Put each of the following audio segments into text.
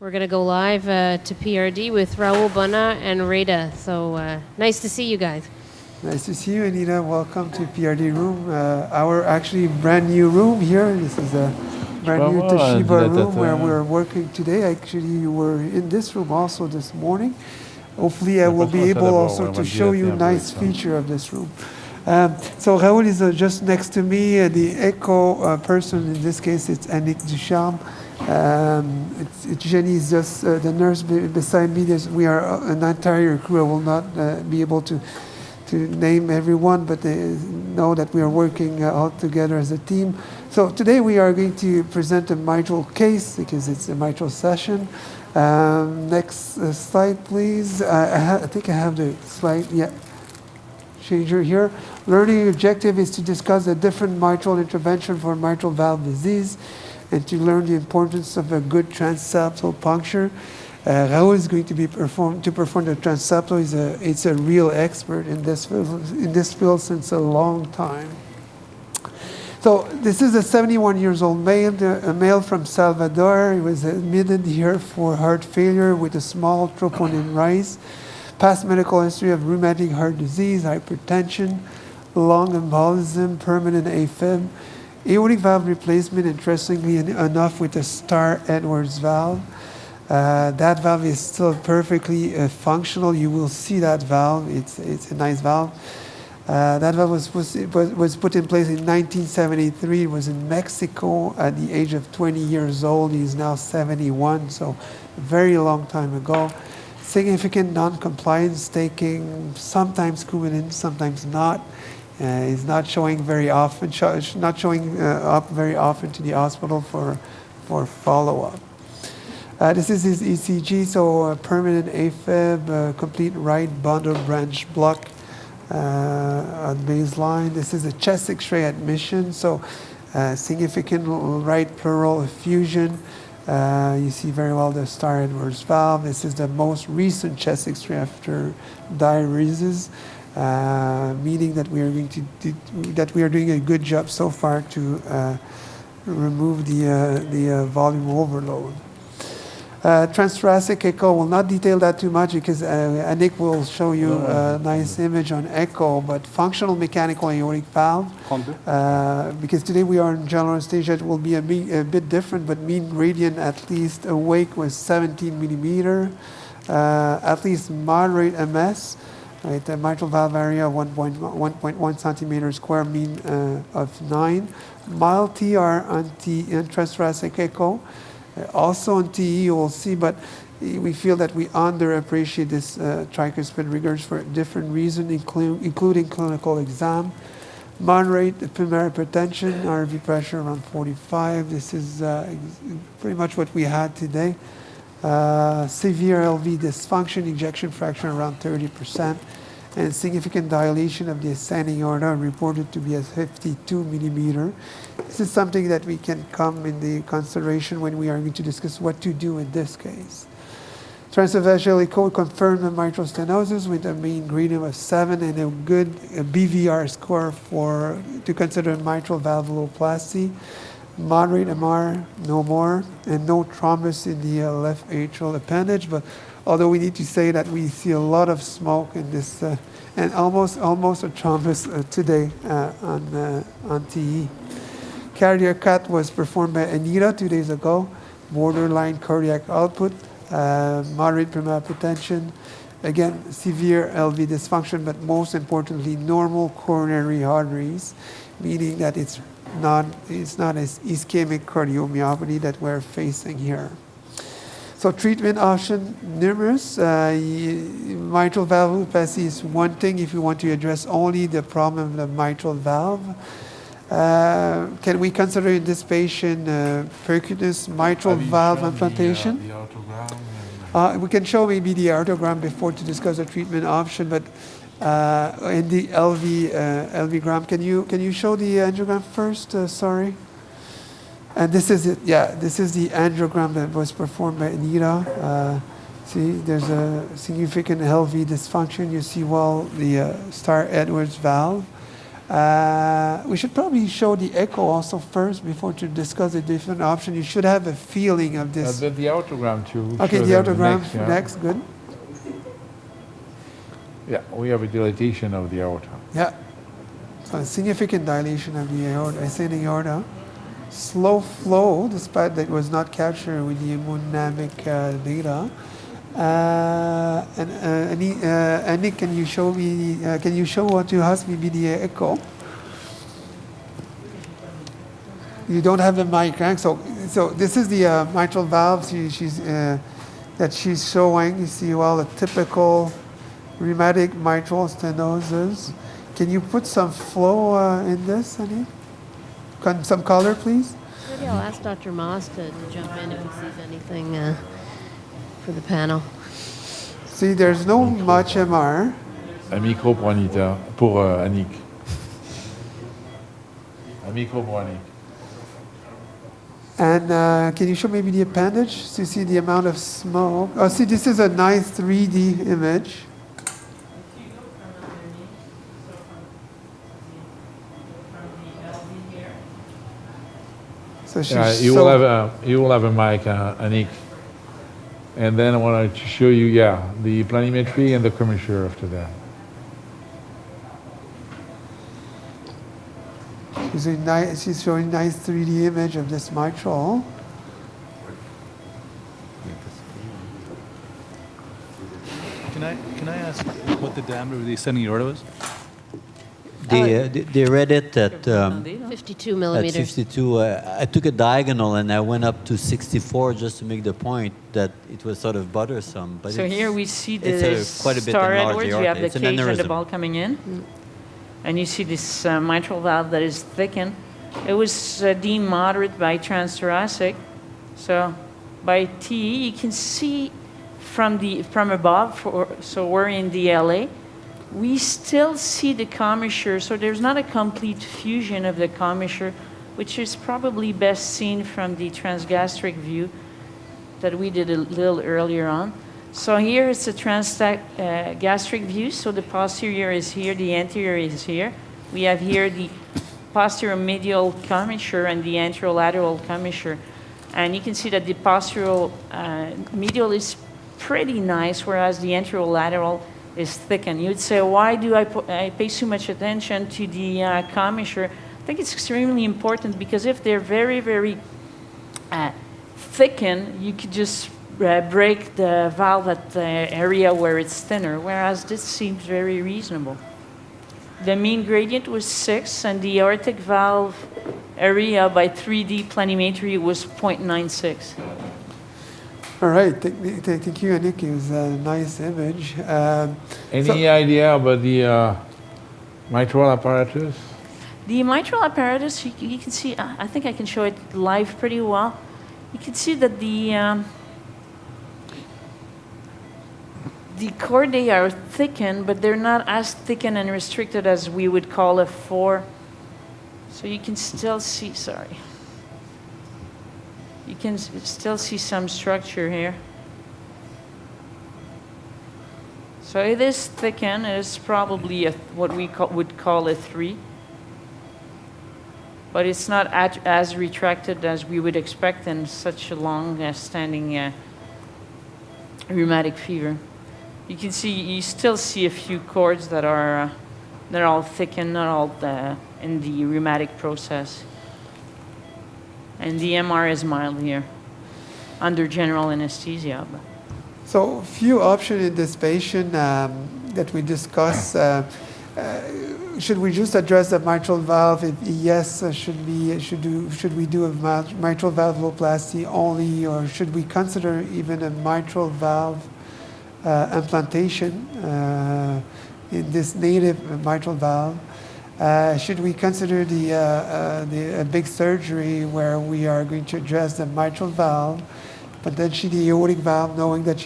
We're going to go live to PRD with Raoul, Bonan, and Reda. So nice to see you guys. Nice to see you, Anita. Welcome to PRD room. Our actually brand new room here. This is a brand new Toshiba room where we're working today. Actually, you were in this room also this morning. Hopefully, I will be able also to show you a nice feature of this room. So Raoul is just next to me. The echo person, in this case, it's Annick Ducharme. Jenny is just the nurse beside me. We are an entire crew. I will not be able to name everyone, but they know that we are working all together as a team. So today we are going to present a mitral case because it's a mitral session. Next slide, please. I think I have the slide. Yeah. Changer here. Learning objective is to discuss the different mitral intervention for mitral valve disease and to learn the importance of a good transseptal puncture. Raoul is going to perform the transseptal. He's a real expert in this field since a long time. So this is a 71-year-old male, a male from Salvador. He was admitted here for heart failure with a small troponin rise. Past medical history of rheumatic heart disease, hypertension, lung embolism, permanent AFib, aortic valve replacement, interestingly enough, with a Star Edwards valve. That valve is still perfectly functional. You will see that valve. It's a nice valve. That valve was put in place in 1973. It was in Mexico at the age of 20 years old. He's now 71, so a very long time ago. Significant non-compliance, taking sometimes Coumadin, sometimes not. Is not showing very often, not showing up very often to the hospital for follow-up. This is his ECG, so permanent AFib, complete right bundle branch block at baseline. This is a chest X-ray admission, so significant right pleural effusion. You see very well the Star Edwards valve. This is the most recent chest X-ray after diuresis, meaning that we are doing a good job so far to remove the volume overload. Transthoracic echo, will not detail that too much because Annick will show you a nice image on echo, but functional mechanical aortic valve. Because today we are in general anesthesia, it will be a bit different, but mean gradient at least awake was 17 millimeter, at least moderate MS, right? The mitral valve area 1.1 centimeter square, mean of 9. Mild TR on transthoracic echo. Also on TE, you will see, but we feel that we underappreciate this tricuspid rigors for different reasons, including clinical exam. Moderate pulmonary hypertension, RV pressure around 45. This is pretty much what we had today. Severe LV dysfunction, ejection fraction around 30%, and significant dilation of the ascending aorta reported to be at 52 millimeter. This is something that we can come in the consideration when we are going to discuss what to do in this case. Transesophageal echo confirmed the mitral stenosis with a mean gradient of 7 and a good BVR score to consider mitral valvuloplasty. Moderate MR, no more, and no thrombus in the left atrial appendage. But although we need to say that we see a lot of smoke in this, and almost a thrombus today on TE. Cardiac cath was performed by Anita 2 days ago. Borderline cardiac output, moderate pulmonary hypertension, again severe LV dysfunction, but most importantly normal coronary arteries, meaning that it's not as ischemic cardiomyopathy that we're facing here. So treatment option numerous. Mitral valvuloplasty is one thing if you want to address only the problem of the mitral valve. Can we consider in this patient percutaneous mitral valve implantation? The aortogram. We can show maybe the aortogram before to discuss the treatment option, but in the LV-gram, can you show the angiogram first? Sorry. And this is it. Yeah, this is the angiogram that was performed by Anita. See, there's a significant LV dysfunction. You see well the Star Edwards valve. We should probably show the echo also first before to discuss the different options. You should have a feeling of this. The audiogram too. Okay, show the them audiogram next, yeah. next, good. Yeah, we have a dilatation of the aorta. Yeah, so a significant dilation of the aorta, ascending aorta. Slow flow, despite that was not captured with the hemodynamic data. Nick, can you show me? Can you show what to us maybe the echo? You don't have the mic, right? So this is the mitral valve that she's showing. You see all the typical rheumatic mitral stenosis. Can you put some flow in this, Annie? Some color, please. Maybe I'll ask Dr. Moss to jump in if he sees anything for the panel. See, there's no much MR. Un micro pour Anita, pour Annick. Un micro pour Annick. And can you show maybe the appendage to see the amount of smoke? Oh, see, this is a nice 3D image. So she's You will have a mic, Annick. And then I wanted to show you, the planimetry and the commissure after that. She's showing nice 3D image of this mitral. Can I ask what the diameter of the ascending aorta was? They read it at 52 at millimeters. 52. I took a diagonal and I went up to 64 just to make the point that it was sort of bothersome. But So here we see it's quite a bit star enlarged Edwards. You aorta. have the It's an cage and the aneurysm. ball coming in. And you see this mitral valve that is thickened. It was deemed moderate by transthoracic. So by TE, you can see from above, so we're in the LA, we still see the commissure. So there's not a complete fusion of the commissure, which is probably best seen from the transgastric view that we did a little earlier on. So here it's a transgastric view. So the posterior is here, the anterior is here. We have here the posterior medial commissure and the anterolateral commissure. And you can see that the posterior medial is pretty nice, whereas the anterolateral is thickened. You'd say, why do I pay so much attention to the commissure? I think it's extremely important because if they're very, very thickened, you could just break the valve at the area where it's thinner, whereas this seems very reasonable. The mean gradient was 6, and the aortic valve area by 3D planimetry was 0.96. All right, thank you, Annick. It was a nice image. Any idea about the mitral apparatus? The mitral apparatus, you can see, I think I can show it live pretty well. You can see that the chordae are thickened, but they're not as thickened and restricted as we would call a 4. So you can still see, you can still see some structure here. So it is thickened. It is probably what we would call a 3. But it's not as retracted as we would expect in such a long-standing rheumatic fever. You can see, you still see a few cords that are they're all thickened, not all in the rheumatic process. And the MR is mild here, under general anesthesia. So, few options in this patient that we discussed. Should we just address the mitral valve? If yes, should we do a mitral valvuloplasty only, or should we consider even a mitral valve implantation in this native mitral valve? Should we consider a big surgery where we are going to address the mitral valve, but then the aortic valve, knowing that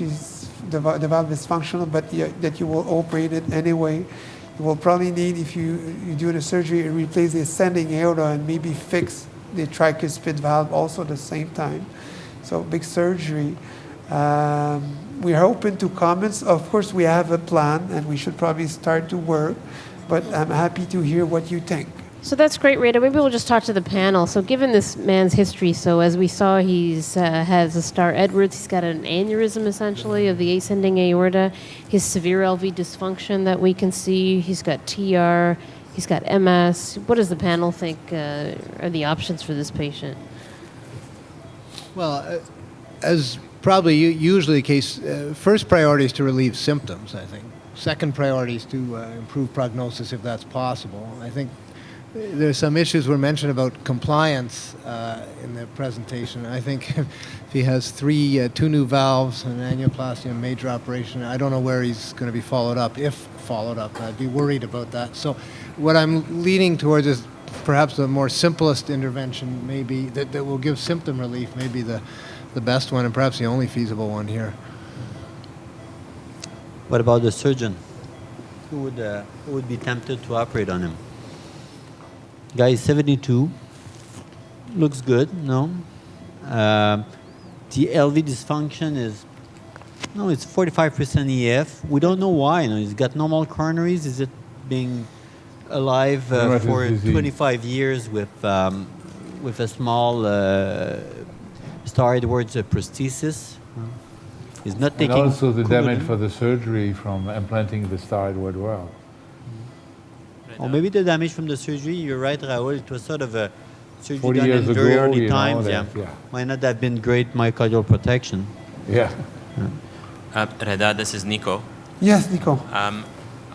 the valve is functional, but that you will operate it anyway? You will probably need, if you do the surgery, replace the ascending aorta and maybe fix the tricuspid valve also at the same time. So big surgery. We are open to comments. Of course, we have a plan, and we should probably start to work. but I'm happy to hear what you think. So that's great, Reda. Maybe we'll just talk to the panel. So given this man's history, so as we saw, he's has a Star Edwards. He's got an aneurysm, essentially, of the ascending aorta. His severe LV dysfunction that we can see. He's got TR. He's got MS. What does the panel think are the options for this patient? Well, as probably usually the case, first priority is to relieve symptoms, I think. Second priority is to improve prognosis if that's possible. I think there's some issues were mentioned about compliance in the presentation. I think if he has two new valves, an annuloplasty, and a major operation, I don't know where he's going to be followed up, if followed up. I'd be worried about that. So what I'm leaning towards is perhaps the more simplest intervention, maybe that will give symptom relief, maybe the best one and perhaps the only feasible one here. What about the surgeon? Who would be tempted to operate on him? Guy is 72. Looks good, no? The LV dysfunction is, no, it's 45% EF. We don't know why. He's got normal coronaries. Is it being alive for 25 years with a small Star Edwards prosthesis? He's not taking. And also the damage for the surgery from implanting the Star Edwards well. Or maybe the damage from the surgery. You're right, Raoul. It was sort of a surgery 40 done years in very ago, early you know, times. that, Yeah. yeah. Might not have been great myocardial protection. Yeah. Reda, this is Nico. Yes, Nico.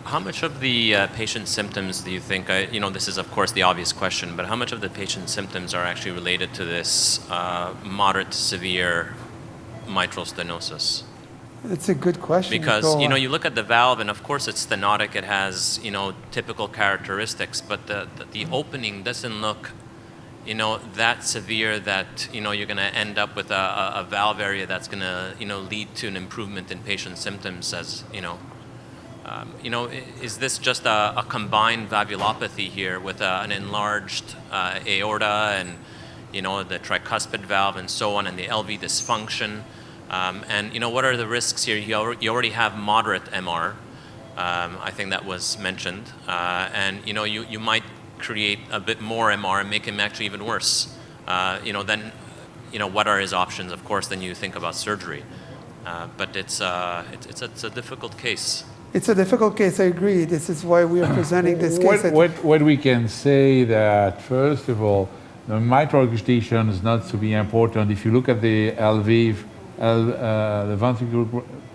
How much of the patient symptoms do you think, this is of course the obvious question, but how much of the patient symptoms are actually related to this moderate to severe mitral stenosis? It's a good question. Because, Nico. you look at the valve and of course it's stenotic, it has, typical characteristics, but the opening doesn't look, that severe that, you're going to end up with a valve area that's going to, lead to an improvement in patient symptoms as, is this just a combined valvulopathy here with an enlarged aorta and, the tricuspid valve and so on, and the LV dysfunction? And, what are the risks here? You already have moderate MR. I think that was mentioned. And, you might create a bit more MR and make him actually even worse. Then, what are his options? Of course, then you think about surgery. But it's a difficult case. It's a difficult case, I agree. This is why we are presenting this case. What we can say that, first of all, the mitral regurgitation is not to be important. If you look at the LV, the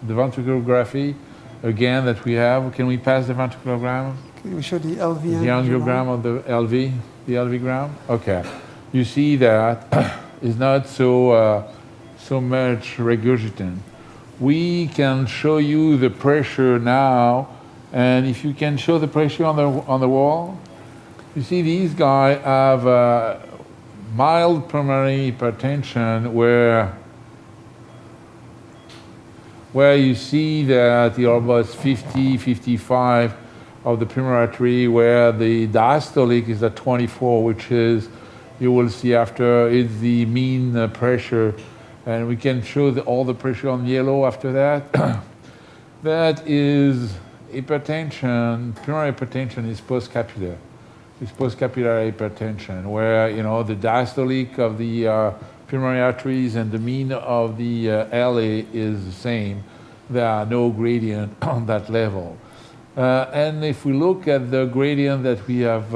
ventriculography, again, that we have, can we pass the ventriculogram? Can we show the LV? The angiogram of the LV, the LV-gram? Okay. You see that is not so much regurgitant. We can show you the pressure now, and if you can show the pressure on the wall, you see these guys have mild pulmonary hypertension where you see that the almost 50, 55 of the pulmonary artery, where the diastolic is at 24, which is, you will see after, is the mean pressure. And we can show all the pressure on yellow after that. That is hypertension. Pulmonary hypertension is postcapillary. It's postcapillary hypertension, where the diastolic of the pulmonary arteries and the mean of the LA is the same. There are no gradient on that level. And if we look at the gradient that we have,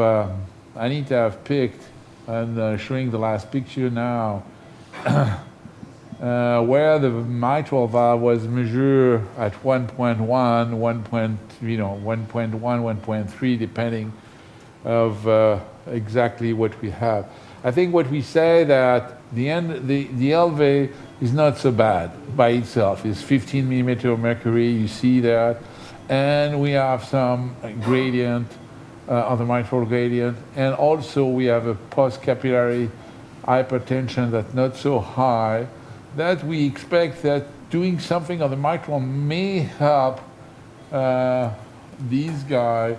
Anita have picked, and showing the last picture now, where the mitral valve was measured at 1.1, 1.3, depending of exactly what we have. I think what we say that the LV is not so bad by itself. It's 15 millimeter of mercury, you see that. And we have some gradient on the mitral gradient. And also we have a post-capillary hypertension that's not so high, that we expect that doing something on the mitral may help these guys.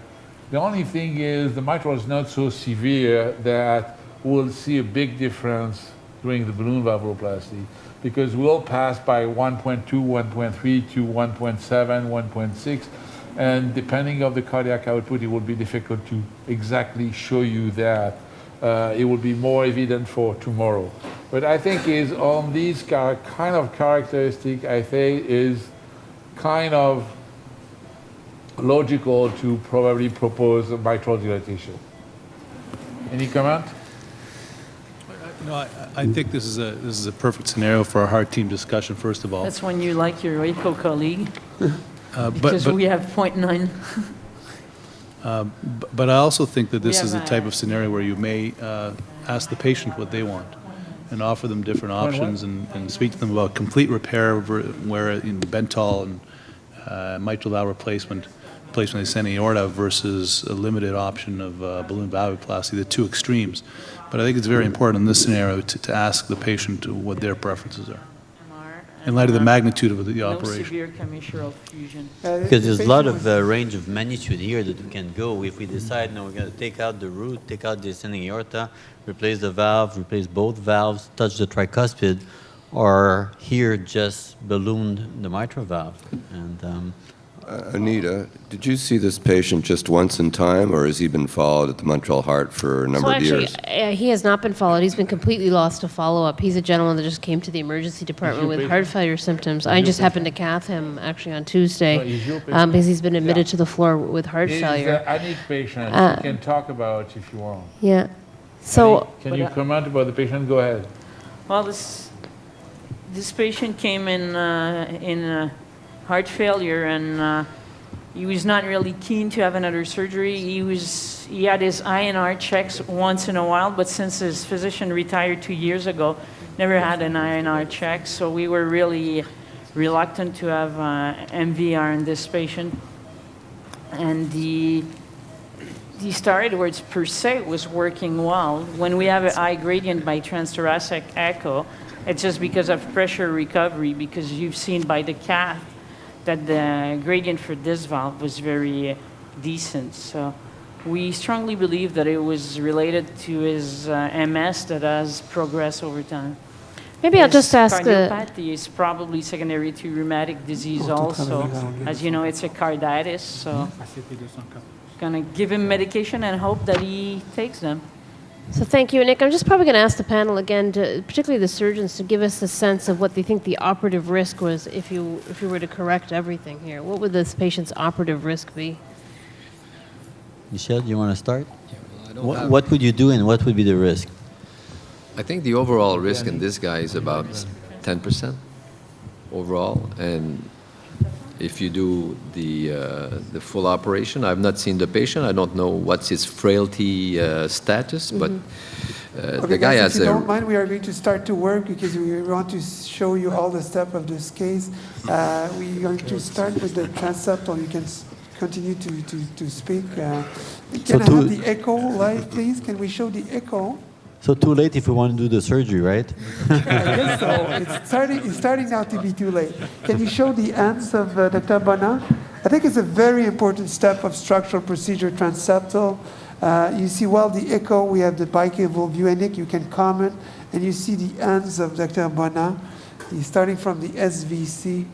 The only thing is the mitral is not so severe that we'll see a big difference during the balloon valvuloplasty, because we'll pass by 1.2, 1.3 to 1.7, 1.6, And depending on the cardiac output, it will be difficult to exactly show you that. It will be more evident for tomorrow. But I think is on these kind of characteristic, I think is kind of logical to probably propose mitral dilatation. Any comment? No, I think this is a perfect scenario for a heart team discussion. First of all, That's when you like your eco colleague, but because we have 0.9. But I also think that this We is the have type of scenario where you may ask the patient what they want and offer them different options and speak to them about complete repair, where in Bentall and mitral valve replacement of the ascending aorta versus a limited option of balloon valvuloplasty, the two extremes. But I think it's very important in this scenario to ask the patient what their preferences are, in light of the magnitude of the No operation. severe commissural fusion. Because there's a lot of range of magnitude here that we can go. If we decide, no, we're going to take out the root, take out the ascending aorta, replace the valve, replace both valves, touch the tricuspid, or here just balloon the mitral valve. And Anita, did you see this patient just once in time, or has he been followed at the Montreal Heart for a number of years? He has not been followed. He's been completely lost to follow-up. He's a gentleman that just came to the emergency department with heart failure symptoms. I just happened to cath him actually on Tuesday because he's been admitted to the floor with heart failure. He's a unique patient. You can talk about if you want. Yeah. So Can you comment about the patient? Go ahead. Well, this patient came in heart failure, and he was not really keen to have another surgery. He had his INR checks once in a while, but since his physician retired 2 years ago, never had an INR check. So we were really reluctant to have MVR in this patient. And the star Edwards per se was working well. When we have a high gradient by transthoracic echo, it's just because of pressure recovery, because you've seen by the cath that the gradient for this valve was very decent. So we strongly believe that it was related to his MS that has progressed over time. maybe I'll just ask cardiopathy is probably secondary to rheumatic disease also. As you know, it's a carditis, so gonna give him medication and hope that he takes them. So thank you, Nick. I'm just probably going to ask the panel again, particularly the surgeons, to give us a sense of what they think the operative risk was if you were to correct everything here. What would this patient's operative risk be? Michel, do you want to start? What would you do and what would be the risk? I think the overall risk in this guy is about 10% overall, and if you do the full operation, I've not seen the patient. I don't know what's his frailty status, but the guy guys, has if you don't mind, we are going to start to work because we want to show you all the steps of this case. We're going to start with the transeptal. You can continue to speak. Can I have the echo live, please? Can we show the echo? So too late if we want to do the surgery, right? I guess so. It's starting now to be too late. Can you show the ends of Dr. Bonan? I think it's a very important step of structural procedure, transeptal. You see, while the echo, we have the bicable view, and Nick, you can comment, and you see the ends of Dr. Bonan. He's starting from the SVC.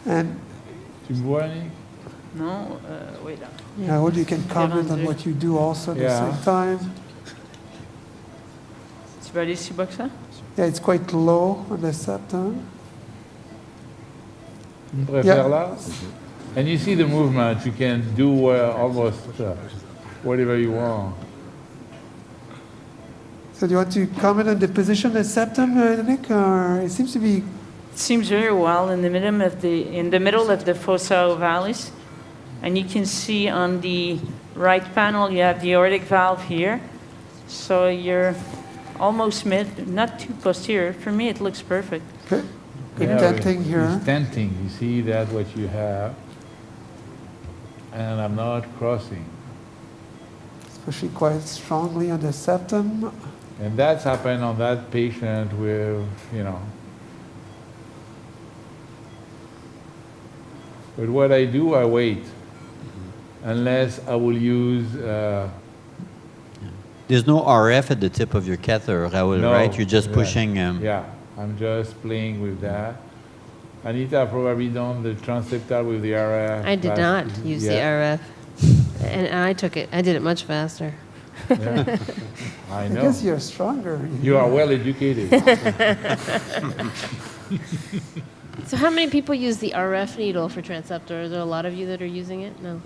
And No, wait. Raoul, you can comment on what you do also at the same time. It's very subluxar. Yeah, it's quite low on the septum. And you see the movement. You can do almost whatever you want. So do you want to comment on the position of the septum, Nick? Or it seems to be... It seems very well in the middle of the fossa ovalis. And you can see on the right panel, you have the aortic valve here. So you're almost mid, not too posterior. For me, it looks perfect. Good. Good denting here. It's denting. You see that what you have. And I'm not crossing. Especially quite strongly on the septum. And that's happened on that patient with, But what I do, I wait. Unless I will use... There's no RF at the tip of your catheter, Raoul, right? You're just pushing... Yeah, I'm just playing with that. Anita probably done the transeptal with the RF. I did not use the RF, and I took it. I did it much faster. Yeah. I I know. guess you're stronger. You are well educated. So how many people use the RF needle for transceptor? Are there a lot of you that are using it? No.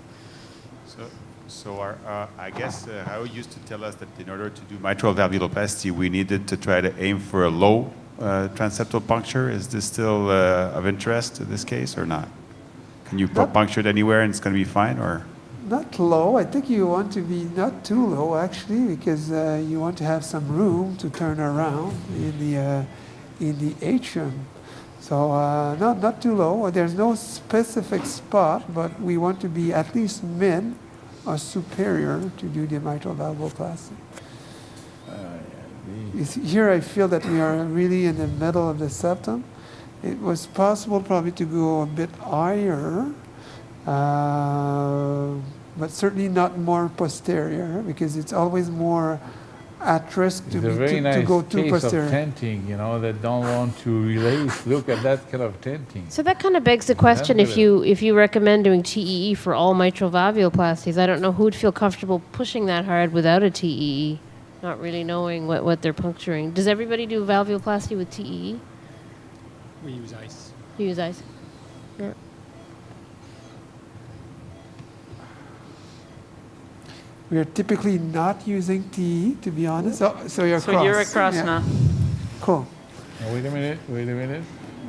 I guess Raoul used to tell us that in order to do mitral valvuloplasty, we needed to try to aim for a low transeptal puncture. Is this still of interest in this case or not? Can you puncture it anywhere and it's going to be fine, or? Not low. I think you want to be not too low, actually, because you want to have some room to turn around in the atrium. So not too low. There's no specific spot, but we want to be at least mid or superior to do the mitral valvuloplasty. Here I feel that we are really in the middle of the septum. It was possible probably to go a bit higher, but certainly not more posterior, because it's always more at risk to, It's a very nice to go too case posterior. of tenting, that don't want to release. Look at that kind of tenting. So that kind of begs the question: if you recommend doing TEE for all mitral valvuloplasties, I don't know who would feel comfortable pushing that hard without a TEE, not really knowing what they're puncturing. Does everybody do valvuloplasty with TEE? We use ice. You use ice. Yeah. We are typically not using TE, to be honest. So you're So across. you're across Yeah. now. Cool. Now, wait a minute.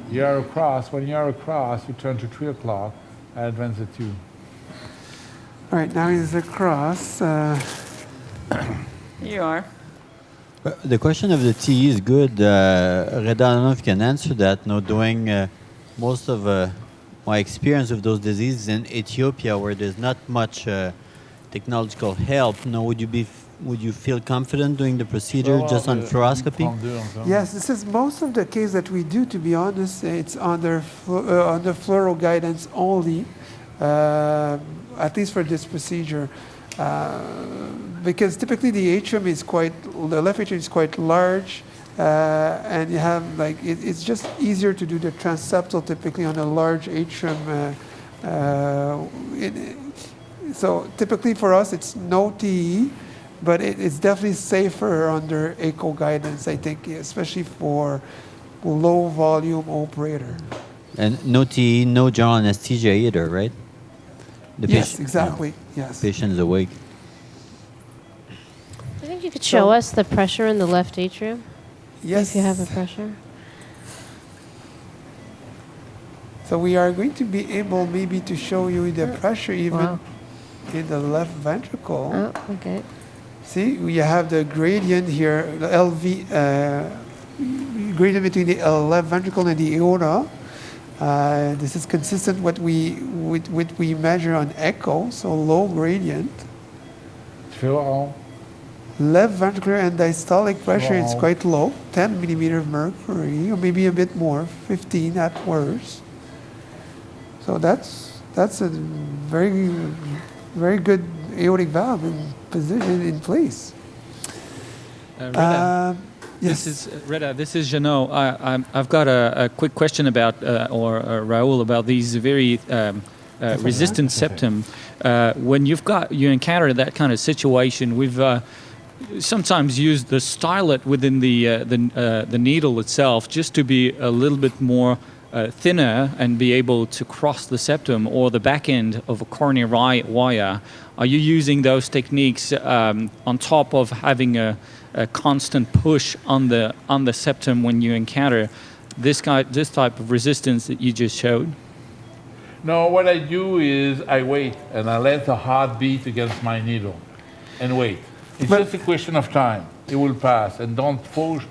You are across. When you are across, you turn to 3 o'clock. I advance it 2. All right, now he's across. You are. The question of the TE is good. Reda, I don't know if you can answer that. Doing most of my experience of those diseases in Ethiopia, where there's not much technological help. Would you feel confident doing the procedure just on fluoroscopy? Yes, this is most of the case that we do, to be honest. It's under fluoro guidance only, at least for this procedure. Because typically the atrium is the left atrium is quite large, and you have it's just easier to do the transeptal typically on a large atrium. So typically for us it's no TE, but it's definitely safer under echo guidance, I think, especially for low volume operator. And no TE, no general anesthesia either, right? Yes, exactly. Yes. Patient is awake. I think you could show us the pressure in the left atrium. Yes. If you have a pressure. So we are going to be able maybe to show you the pressure even in the left ventricle. Oh, okay. See, we have the gradient here, the LV, gradient between the left ventricle and the aorta. This is consistent with what we measure on echo, so low gradient. Left ventricular and diastolic pressure is quite low, 10 millimeter of mercury, or maybe a bit more, 15 at worst. So that's a very, very good aortic valve in position in place. Reda, yes. This is Jeannot. I've got a quick question about, or Raoul, about these very resistant septum. When you encounter that kind of situation, we've sometimes used the stylet within the needle itself just to be a little bit more thinner and be able to cross the septum or the back end of a coronary wire. Are you using those techniques on top of having a constant push on the septum when you encounter this type of resistance that you just showed? No, what I do is I wait and I let the heart beat against my needle and wait. It's just a question of time. It will pass, and don't force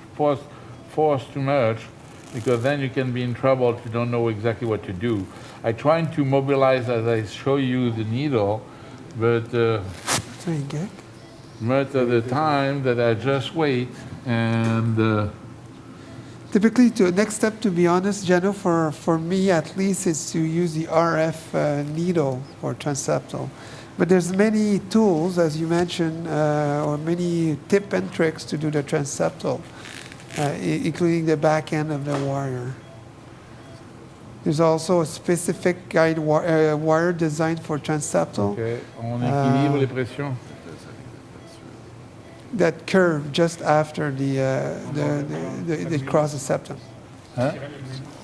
too much, because then you can be in trouble if you don't know exactly what to do. I try to mobilize as I show you the needle, but most of the time that I just wait and. Typically, next step, to be honest, Jeno, for me at least, is to use the RF needle for transeptal. But there's many tools, as you mentioned, or many tip and tricks to do the transeptal, including the back end of the wire. There's also a specific guide wire designed for transeptal. Okay. On équilibre les pressions. That curve just after the cross the septum. Hein?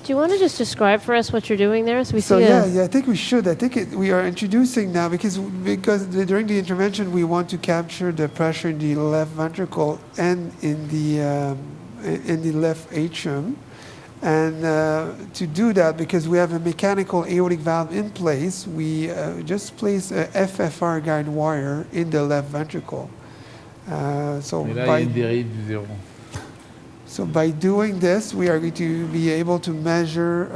Do you want to just describe for us what you're doing there? So we So see yeah, I think we should. I think we are introducing now because during the intervention we want to capture the pressure in the left ventricle and in the left atrium, and to do that, because we have a mechanical aortic valve in place, we just place a FFR guide wire in the left ventricle. Et là, il y a une dérive du zéro. So by doing this, we are going to be able to measure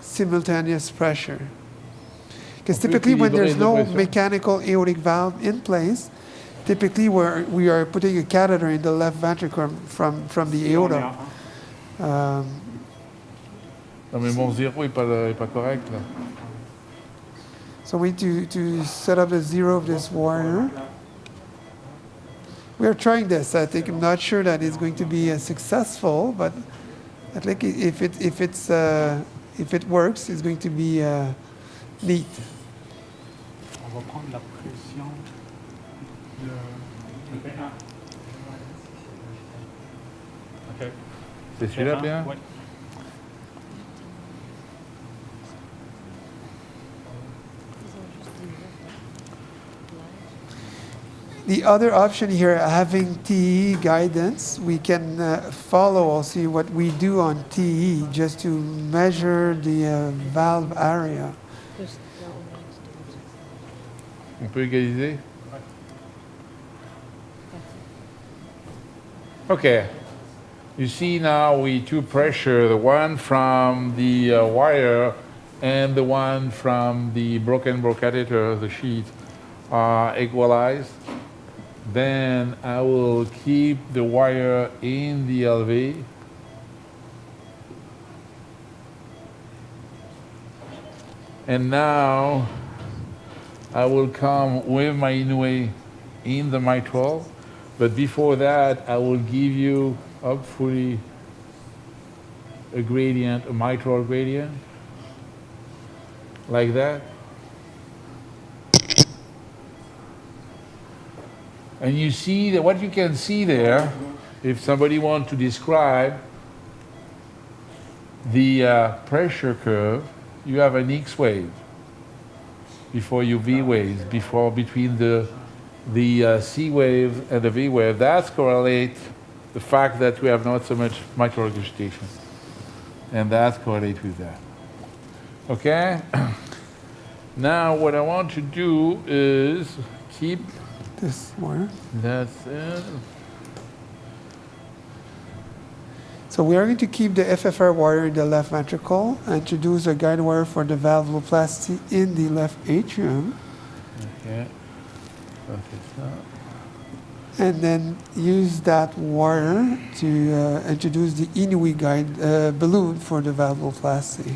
simultaneous pressure. Because typically when there's no mechanical aortic valve in place, typically we are putting a catheter in the left ventricle from the aorta. Non mais mon zéro est pas correct là. So we need to set up the zero of this wire. We are trying this. I think I'm not sure that it's going to be successful, but I think if it works, it's going to be neat. On va prendre la pression de Ok. C'est celui-là bien? Ouais. The other option here, having TE guidance, we can follow also what we do on TE just to measure the valve area. On peut égaliser? Okay. You see now we two pressure, the one from the wire and the one from the broken catheter, the sheet, are equalized. Then I will keep the wire in the LV. And now I will come with my Inouye in the mitral. But before that, I will give you hopefully a gradient, a mitral gradient, like that. And you see that what you can see there, if somebody wants to describe the pressure curve, you have an X wave before you V waves, between the C wave and the V wave. That correlates the fact that we have not so much mitral regurgitation. And that correlates with that. Okay? Now what I want to do is keep this wire. That's it. So we are going to keep the FFR wire in the left ventricle, introduce a guide wire for the valvuloplasty in the left atrium. Okay. And then use that wire to introduce the Inouye guide balloon for the valvuloplasty.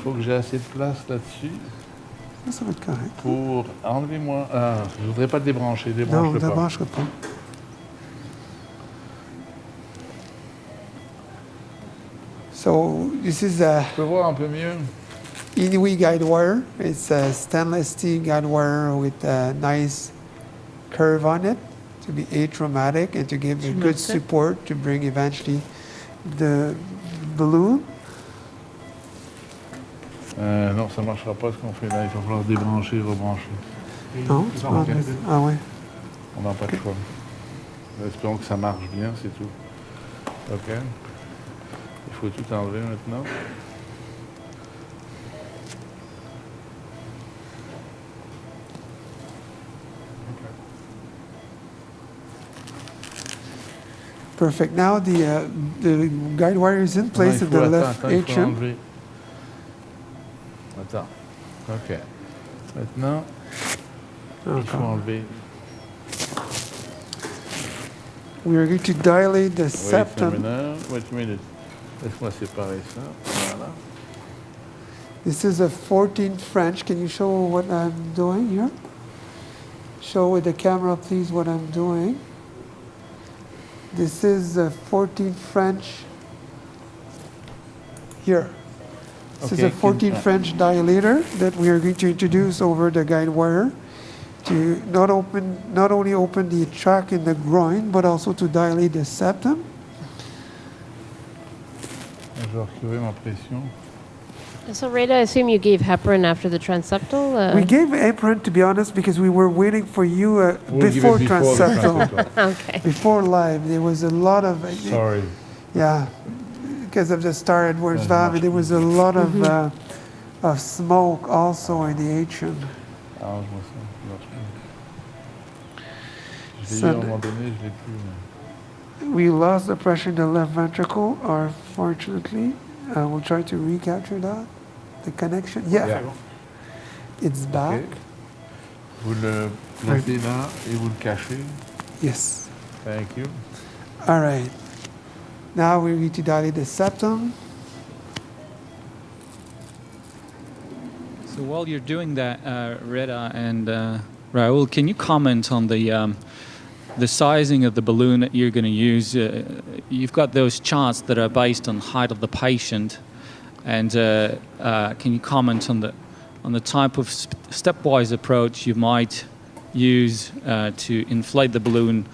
Faut que j'ai assez de place là-dessus. Ça va être correct. Pour enlever-moi. Je voudrais pas le débrancher. Débranche-le Non, pas. débranche-le pas. So this is a. Je peux voir un peu mieux. Inouye guide wire. It's a stainless steel guide wire with a nice curve on it to be atraumatic and to give a good support to bring eventually the balloon. Non, ça ne marchera pas ce qu'on fait là. Il va falloir débrancher, rebrancher. Non, tu vas Ah ouais. On n'a pas de choix. Espérons que ça marche bien, c'est tout. OK. Il faut tout enlever maintenant. Perfect. Now the guide wire is in place in the left atrium. Attends. OK. Maintenant, il faut enlever. We are going to dilate the septum. Wait a minute. Laisse-moi séparer ça. Voilà. This is a 14 French. Can you show what I'm doing here? Show with the camera, please, what I'm doing. This is a 14 French here. This is Okay, a 14 French dilator that we are going to introduce over the guide wire to not only open the tract in the groin, but also to dilate the septum. Je vais retrouver ma pression. So, Reda, I assume you gave heparin after the transeptal? We gave heparin, to be honest, because we were waiting for you We'll give it before the transeptal. Okay. Before live, there was a lot of... Sorry. Yeah, because of the Star Edwards valve, there was a lot of smoke also in the atrium. Ah, je vois ça. Je l'ai eu So à un moment donné, je l'ai plus. we lost the pressure in the left ventricle, unfortunately. We'll try to recapture that, the connection. Yeah, Yeah. it's back. Ok. Vous le placez là et vous le cachez. Yes. Thank you. All right. Now we need to dilate the septum. So while you're doing that, Reda and Raoul, can you comment on the sizing of the balloon that you're going to use? You've got those charts that are based on height of the patient, and can you comment on the type of stepwise approach you might use to inflate the balloon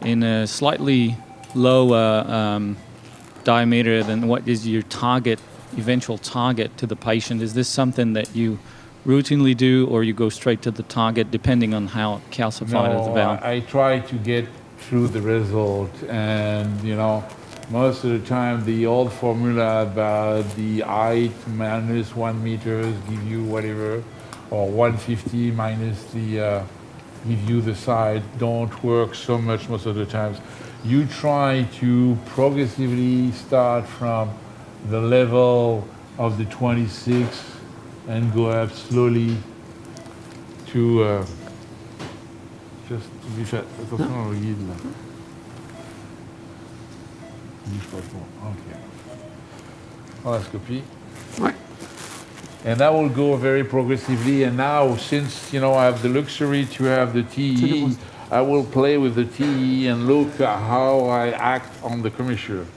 in a slightly lower diameter than what is your eventual target to the patient? Is this something that you routinely do, or you go straight to the target depending on how calcified is the valve? I try to get through the result, and most of the time the old formula about the height minus 1 meters give you whatever, or 150 minus the give you the side, don't work so much most of the times. You try to progressively start from the level of the 26 and go up slowly to just lui faire attention au guide là. Bouge pas trop. Okay. Endoscopy. Right. And that will go very progressively. And now, since I have the luxury to have the TE, I will play with the TE and look at how I act on the commissure.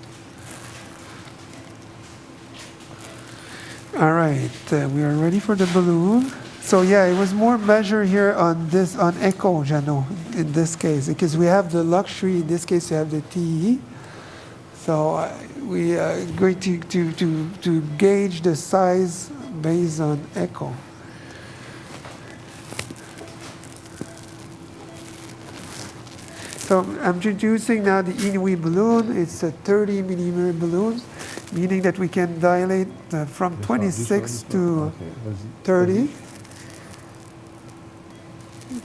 All right, we are ready for the balloon. So yeah, it was more measured here on echo, Jano, in this case, because we have the luxury, in this case, we have the TE. So we are going to gauge the size based on echo. So I'm introducing now the Inouï balloon. It's a 30 millimeter balloon, meaning that we can dilate from 26 to 30.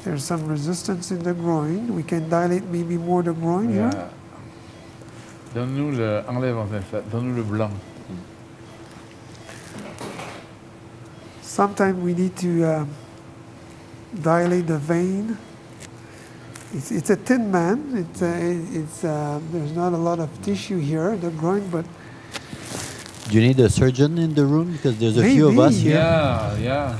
There's some resistance in the groin. We can dilate maybe more the groin here. Donne-nous donne-nous le blanc. Sometimes we need to dilate the vein. It's a thin man. There's not a lot of tissue here, the groin, but... Do you need a surgeon in the room? Because there's a few of us here. Yeah.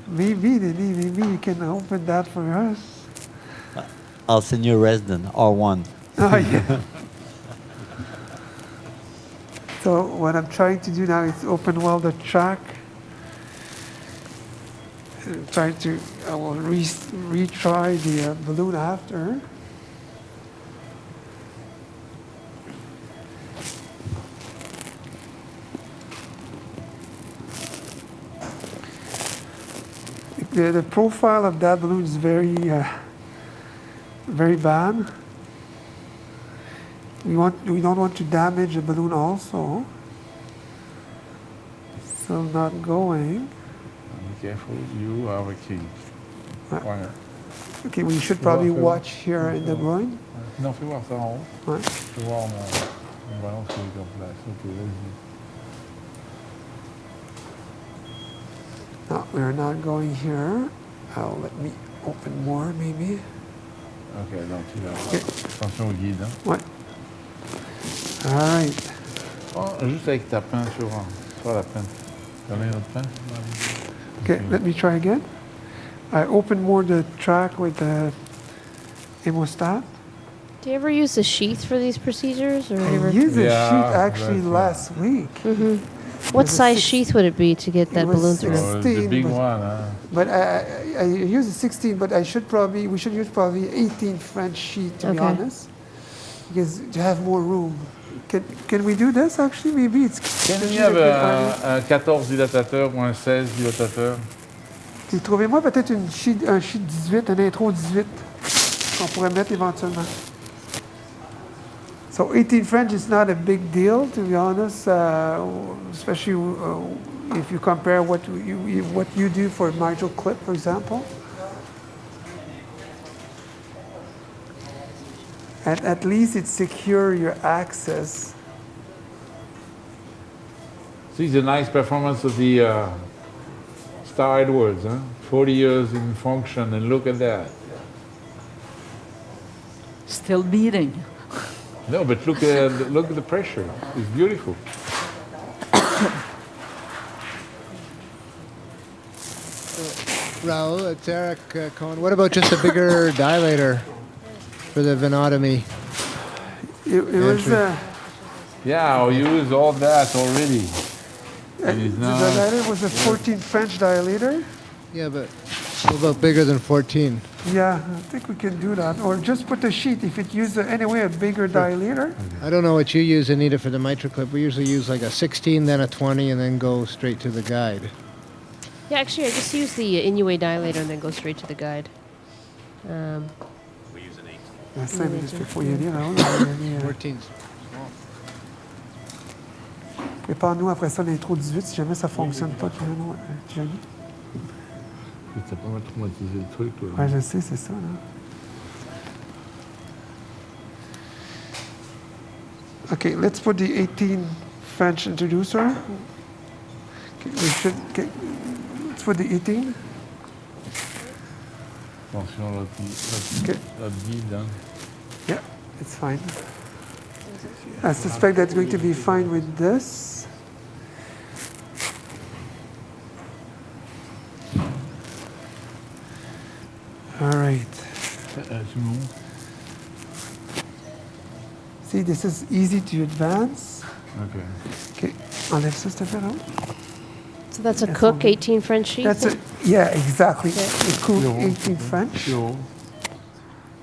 Maybe you can open that for us. I'll send you a resident, R1. Oh, yeah. So what I'm trying to do now is open well the track. I will retry the balloon after. The profile of that balloon is very bad. We don't want to damage the balloon also. So not going. Be careful, you are a king. Okay, we should probably watch here in the groin. Non, fais voir ça en haut. Ouais. Fais voir mon ballon qui est en place. Ok, vas-y. No, we're not going here. Let me open more, maybe. Ok, donc tu vas. Attention au guide. Hein. Ouais. All right. Oh, juste avec ta pince sur la pince. T'en as une autre pince? Okay, let me try again. I open more the track with the hemostat. Do you ever use the sheath for these procedures? Or I ever... used a Yeah, sheet actually that's last week. What was a size six- sheath would it be to get that was balloon through? So the 16, big but- one, huh? But I use a 16, but we should use probably 18 French sheet to be Okay. honest, because to have more room. Can we do this actually? Maybe it's. Can we have un 14 dilatateur ou un 16 dilatateur? Puis trouvez-moi peut-être un sheet 18, un intro 18 qu'on pourrait mettre éventuellement. So 18 French is not a big deal, to be honest, especially if you compare what you do for mitral clip, for example. And at least it secure your access. See the nice performance of the Star Edwards, huh? 40 years in function, and look at that. Still beating. No, but look at the pressure. It's beautiful. Raoul, it's Eric Cohen. What about just a bigger dilator for the venotomy? It was Yeah, I'll use all that already. the dilator was a 14 French dilator. Yeah, but what about bigger than 14? Yeah, I think we can do that. Or just put a sheet if it uses anyway a bigger dilator. I don't know what you use, Anita, for the mitral clip. We usually use like a 16, then a 20, and then go straight to the guide. Yeah, actually, I just use the Inuit dilator and then go straight to the guide. We use an 8. 5 minutes pour y aller, Raoul. On va y aller, 14. Prépare-nous après ça l'intro 18 si jamais ça fonctionne pas. Johnny. T'as pas mal traumatisé le truc, toi. Ouais, je sais, c'est ça. Là. Okay, let's put the 18 French introducer. Let's put the 18. Attention, la guide, hein. Yeah, it's fine. I suspect that's going to be fine with this. All right. See, this is easy to advance. Okay. Okay, enlève ça, s'il te plaît, Raoul. So that's a Cook 18 French sheath? That's it. Yeah, exactly. Okay. The Cook 18 French. Pure.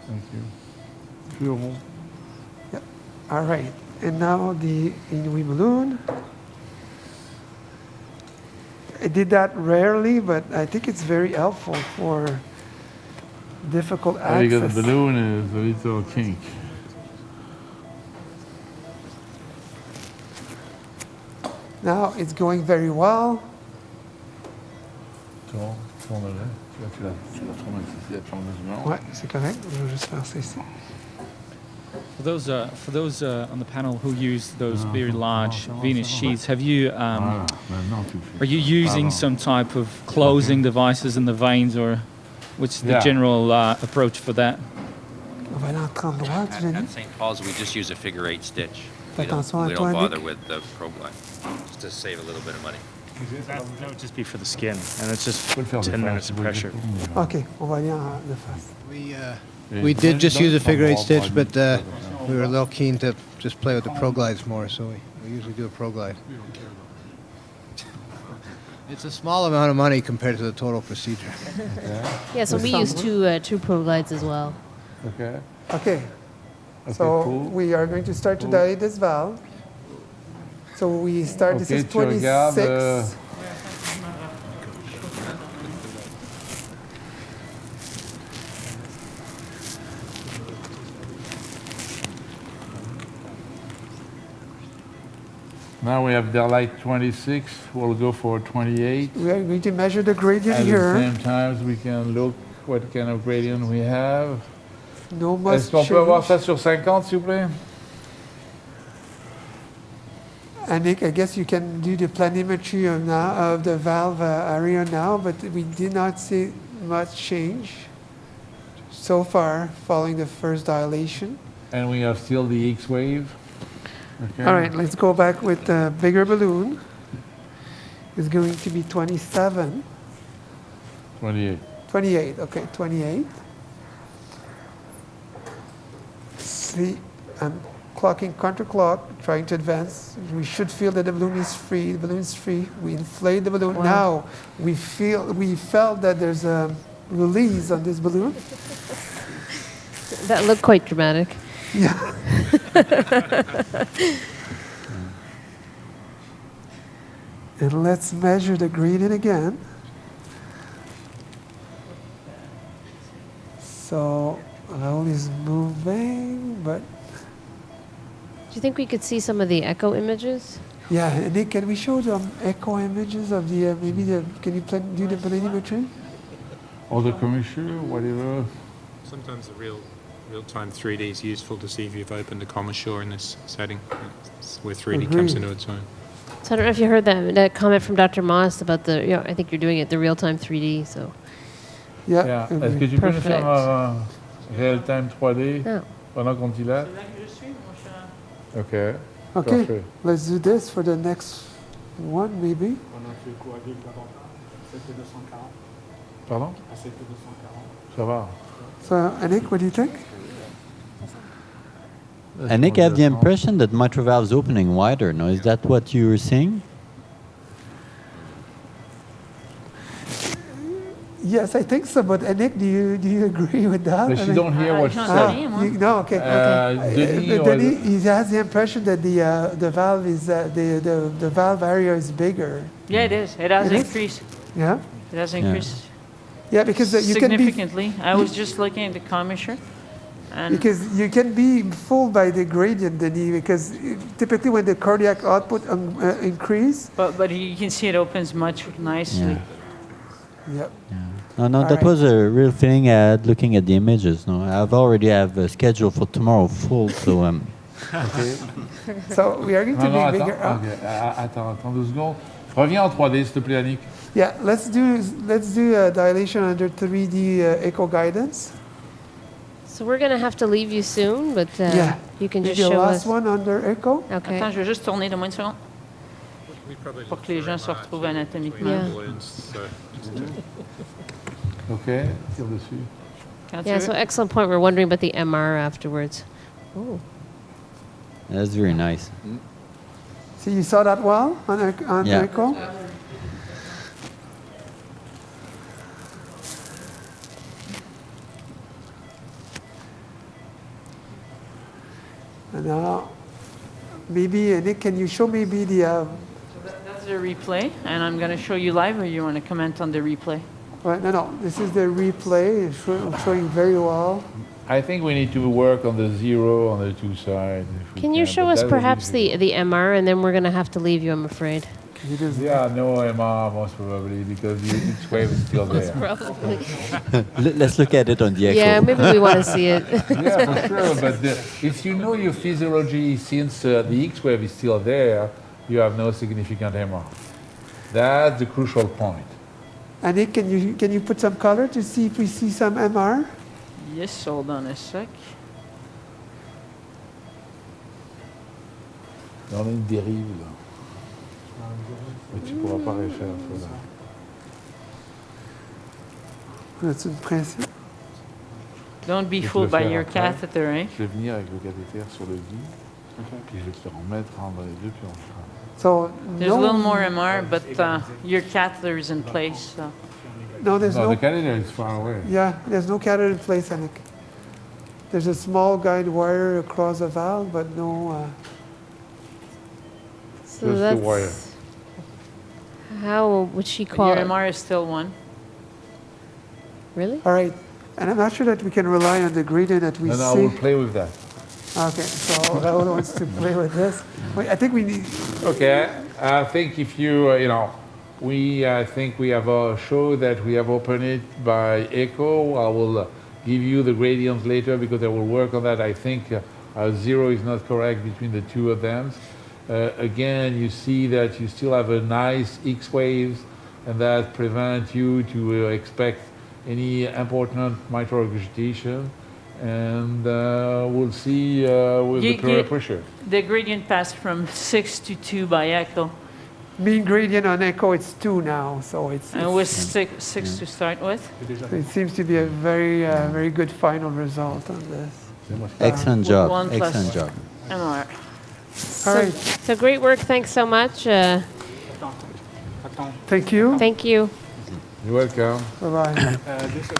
Thank you. Pure. Yeah. All right. And now the Inuit balloon. I did that rarely, but I think it's very helpful for difficult Because access. the balloon is a little kink. Now it's going very well. Tourne-le. Tu l'as traumatisé attentivement. Ouais, c'est correct. Je vais juste faire ça ici. For those on the panel who use those very large venous sheaths, have you Voilà. Maintenant, tu le fais. are you using some type of closing devices in the veins, or what's the Yeah. general approach for that? On va aller en 30 droite, At, Jenny. at St. Paul's, we just use a figure 8 stitch. We Fais don't, attention à we toi, don't bother Nick. with the ProGlide, just to save a little bit of money. That would just be for the skin, and it's just Faut le faire de 10 face, minutes of faut le pressure. tourner. OK, on va aller en de face. We did just use a figure 8 stitch, but we were a little keen to just play with the ProGlides more, so we usually do a ProGlide. It's a small amount of money compared to the total procedure. Yeah, so we use two Pro Glides as well. Okay. OK. Okay, So cool. we are going to start to dilate this valve. So we start, this Okay, is tu regardes, 26. Now we have the light 26. We'll go for 28. We are going to measure the gradient At here. the same time, we can look what kind of gradient we have. No much Est-ce qu'on peut avoir change. ça sur 50, s'il vous plaît? And Nick, I guess you can do the planimetry of the valve area now, but we did not see much change so far following the first dilation. And we have still the X wave. Okay. All right, let's go back with the bigger balloon. It's going to be 27. 28. 28, okay, 28. see, I'm clocking counterclock, trying to advance. We should feel that the balloon is free. The balloon is free. We inflate the balloon. Wow. Now we felt that there's a release on this balloon. That looked quite dramatic. Yeah. And let's measure the gradient again. So Raoul is moving, but Do you think we could see some of the echo images? yeah. Nick, can we show some echo images of the maybe the? Can you do the planimetry? Or the commissure, whatever. Sometimes the real-time 3D is useful to see if you've opened a commissure in this setting, where 3D comes into its own. So I don't know if you heard that comment from Dr. Moss about the, I think you're doing it, the real-time 3D, so. Yeah. Est-ce que tu peux nous Perfect. faire un real-time 3D Yeah. pendant qu'on dilate? Okay. Okay, Parfait. let's do this for the next one, maybe. Pardon? Ça va. So, Nick, what do you think? And Nick, I have the impression that mitral valve is opening wider. No, is that what you were seeing? Yes, I think so. But Nick, do you agree with that? But I you mean- don't hear what she said. No, okay. Denis, But or then he has the impression that the valve is the valve area is bigger. Yeah, it is. It has It is? increased. Yeah. It has increased Yeah, because you can be significantly. I was just looking at the commissure. And because you can be fooled by the gradient, Denis. Because typically when the cardiac output increase. but you can see it opens much nicely. Yep. No, All that right. was a real feeling I had looking at the images. No, I've already have a schedule for tomorrow full, so Okay. So we are going to Non, non, be attends. bigger. Attends 2 secondes. Reviens en 3D, s'il te plaît, Annick. Yeah, let's do a dilation under 3D echo guidance. So we're going to have to leave you soon, but Yeah. you can Maybe just the show last us. one under echo. Okay. Attends, je vais juste tourner de moins une seconde pour que les gens se retrouvent anatomiquement. Yeah. Ok, tire dessus. Quand tu Yeah, veux. so excellent point. We're wondering about the MR afterwards. Oh. that's very nice. So you saw that well on Yeah. echo? And now, maybe, Nick, can you show maybe the... That's the replay, and I'm going to show you live, or you want to comment on the replay? Right, no, this is the replay. It's showing very well. I think we need to work on the 0 on the 2 sides. if we Can you show but us that will be perhaps difficult. the MR, and then we're going to have to leave you, I'm afraid. Yeah, no MR most probably because the X wave is still there. Probably. Let's look at it on the echo. Yeah, maybe we want to see it. Yeah, for sure. But if you know your physiology, since the X wave is still there, you have no significant MR. That's the crucial point. And Nick, can you put some color to see if we see some MR? Yes, hold on a sec. On a une dérive là. Mais tu pourras pas réussir à faire ça. That's une pression. Don't be Je vais fooled le by faire your après. catheter, eh? Je vais venir avec le cathéter sur le vide, puis je vais te le remettre entre les deux, puis on fera. So There's a little more MR, but your catheter is in place. So. No, there's No, no... the catheter is far away. Yeah, there's no catheter in place, Nick. There's a small guide wire across the valve, but no... So Just the that's wire. how would she call Your it? MR is still 1. Really? All right. And I'm not sure that we can rely on the gradient that we And I see. will play with that. Okay, so Raoul wants to play with this. Wait, I think we need... Okay, I think if you, I think we have a show that we have opened it by echo. I will give you the gradients later because I will work on that. I think 0 is not correct between the two of them. Again, you see that you still have a nice X waves and that prevent you to expect any important mitral regurgitation. And we'll see with the pleural pressure. The gradient passed from 6 to 2 by echo. Mean gradient on echo, it's 2 now, so it's... And it was 6 to start with. It seems to be a very, very good final result on this. Excellent job. One plus Excellent job. MR. All right. So great work. Thanks so much. Thank you. Thank you. You're welcome. Bye-bye. This is